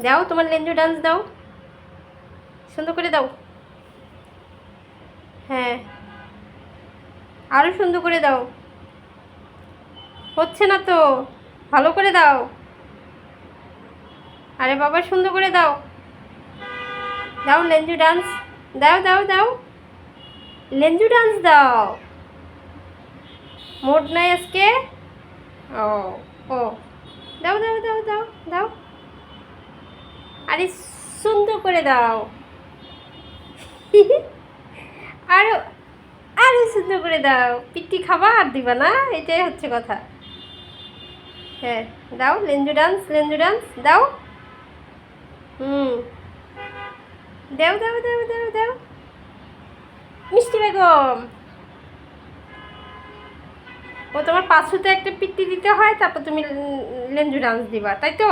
দাও তোমার লেঞ্জু ডান্স দাও, সুন্দর করে দাও। হ্যাঁ, আরও সুন্দর করে দাও। হচ্ছে না তো, ভালো করে দাও। আরে বাবা, সুন্দর করে দাও। দাও লেঞ্জু ডান্স, দাও দাও দাও, লেঞ্জু ডান্স দাও। মুড নাই আজকে। ও ও, দাও দাও দাও দাও দাও। আরে সুন্দর করে দাও। আরো আরো সুন্দর করে দাও। পিটি খাবা আর দিবা না, এটাই হচ্ছে কথা। হ্যাঁ, দাও লেঞ্জু ডান্স, লেঞ্জু ডান্স দাও। হুম, দাও দাও দাও দাও দাও। মিষ্টি বেগম, ও তোমার পাঁচশোতে একটা পিটি দিতে হয়, তারপর তুমি লেঞ্জু ডান্স দিবা, তাই তো?